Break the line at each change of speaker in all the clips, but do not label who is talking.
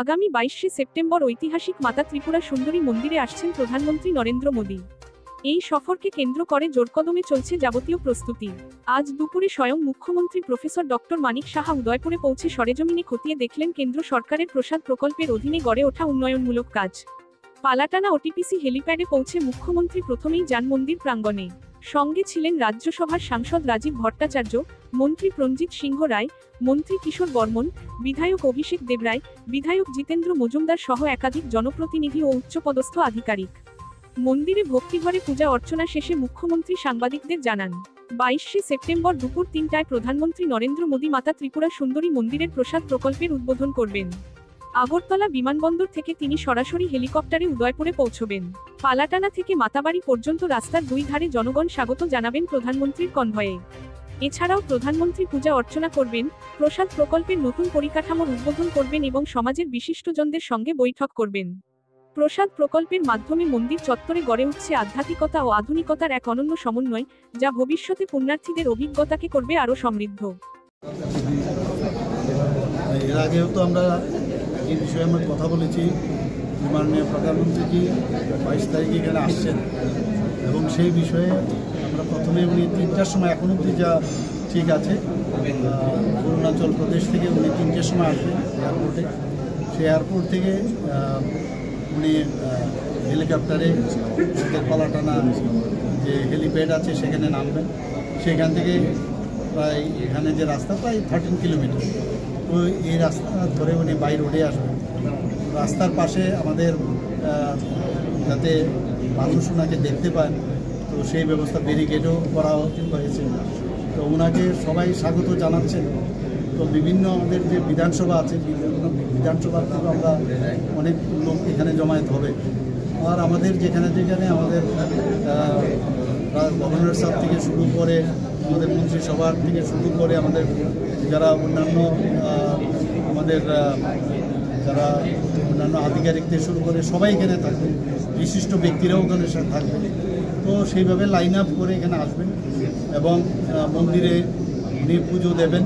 আগামী 22শে সেপ্টেম্বর ঐতিহাসিক মাতা ত্রিপুরা সুন্দরী মন্দিরে আসছেন প্রধানমন্ত্রী নরেন্দ্র মোদী। এই সফরকে কেন্দ্র করে জোরকদমে চলছে যাবতীয় প্রস্তুতি। আজ দুপুরে স্বয়ং মুখ্যমন্ত্রী প্রফেসর ডক্টর মানিক সাহা উদয়পুরে পৌঁছে সরেজমিনে খতিয়ে দেখলেন কেন্দ্র সরকারের প্রসাদ প্রকল্পের অধীনে গড়ে ওঠা উন্নয়নমূলক কাজ। পালাটানা ওটিপিসি হেলিপ্যাডে পৌঁছে মুখ্যমন্ত্রী প্রথমেই যান মন্দির প্রাঙ্গণে। সঙ্গে ছিলেন রাজ্যসভার সাংসদ রাজীব ভট্টাচার্য, মন্ত্রী প্রঞ্জিত সিংহ রায়, মন্ত্রী কিশোর বর্মন, বিধায়ক অভিষেক দেবরায়, বিধায়ক জিতেন্দ্র মজুমদার সহ একাধিক জনপ্রতিনিধি ও উচ্চপদস্থ আধিকারিক। মন্দিরে ভক্তিভরে পূজা অর্চনা শেষে মুখ্যমন্ত্রী সাংবাদিকদের জানান, 22শে সেপ্টেম্বর দুপুর 3টায় প্রধানমন্ত্রী নরেন্দ্র মোদী মাতা ত্রিপুরা সুন্দরী মন্দিরের প্রসাদ প্রকল্পের উদ্বোধন করবেন। আগরতলা বিমানবন্দর থেকে তিনি সরাসরি হেলিকপ্টারে উদয়পুরে পৌঁছবেন। পালাটানা থেকে মাতাবাড়ি পর্যন্ত রাস্তার দুই ধারে জনগণ স্বাগত জানাবেন প্রধানমন্ত্রীর কনভয়ে। এছাড়াও প্রধানমন্ত্রী পূজা অর্চনা করবেন, প্রসাদ প্রকল্পের নতুন পরিকাঠামোর উদ্বোধন করবেন এবং সমাজের বিশিষ্টজনদের সঙ্গে বৈঠক করবেন। প্রসাদ প্রকল্পের মাধ্যমে মন্দির চত্বরে গড়ে উঠছে আধ্যাত্মিকতা ও আধুনিকতার এক অনন্য সমন্বয়, যা ভবিষ্যতে পুণ্যার্থীদের অভিজ্ঞতাকে করবে আরও সমৃদ্ধ।
এর আগেও তো আমরা এই বিষয়ে আমরা কথা বলেছি। মাননীয় প্রধানমন্ত্রী 22 তারিখে এখানে আসছেন এবং সেই বিষয়ে আমরা প্রথমে উনি 3টার সময়, এখন অবধি যা ঠিক আছে, অরুণাচল প্রদেশ থেকে উনি 3টের সময় আসবেন এয়ারপোর্টে। সেই এয়ারপোর্ট থেকে উনি হেলিকপ্টারে পালাটানা যে হেলিপ্যাড আছে সেখানে নামবেন। সেখান থেকে প্রায় এখানে যে রাস্তা প্রায় 13 কিলোমিটার, তো এই রাস্তা ধরে উনি বাই রোডে আসবেন। রাস্তার পাশে আমাদের যাতে মানুষ ওনাকে দেখতে পান, তো সেই ব্যবস্থা ব্যারিকেডও করা হয়েছে। তো ওনাকে সবাই স্বাগত জানাচ্ছেন। তো বিভিন্ন আমাদের যে বিধানসভা আছে, বিধানসভা থেকে আমরা অনেক লোক এখানে জমায়েত হবে। আর আমাদের যেখানে যেখানে আমাদের গভর্নর সাহেব থেকে শুরু করে, আমাদের মন্ত্রিসভার থেকে শুরু করে, আমাদের যারা অন্যান্য আমাদের যারা অন্যান্য আধিকারিকদের শুরু করে সবাই এখানে থাকবে, বিশিষ্ট ব্যক্তিরাও ওখানে থাকবে। তো সেইভাবে লাইন আপ করে এখানে আসবেন এবং মন্দিরে উনি পুজো দেবেন।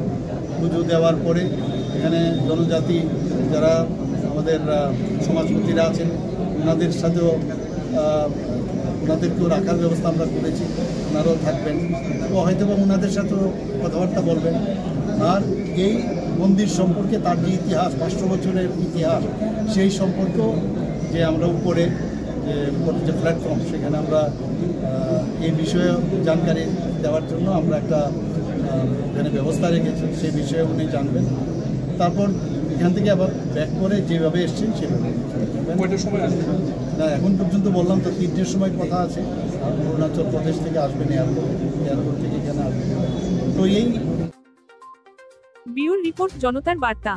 পুজো দেওয়ার পরে এখানে জনজাতি যারা আমাদের সমাজপতিরা আছেন, ওনাদের সাথেও ওনাদেরকেও রাখার ব্যবস্থা আমরা করেছি, ওনারাও থাকবেন। তো হয়তো বা ওনাদের সাথেও কথাবার্তা বলবেন। আর এই মন্দির সম্পর্কে তার যে ইতিহাস, 500 বছরের ইতিহাস, সেই সম্পর্কেও যে আমরা উপরে যে প্ল্যাটফর্ম, সেখানে আমরা এই বিষয়ে জানকারি দেওয়ার জন্য আমরা একটা এখানে ব্যবস্থা রেখেছি, সেই বিষয়ে উনি জানবেন। তারপর এখান থেকে আবার ব্যাক করে যেভাবে এসছেন সেভাবে। না, এখন পর্যন্ত বললাম তো 3টের সময় কথা আছে। অরুণাচল প্রদেশ থেকে আসবেন, এয়ারপোর্ট থেকে এখানে আসবেন। তো এই
ব্যুরো রিপোর্ট, জনতার বার্তা।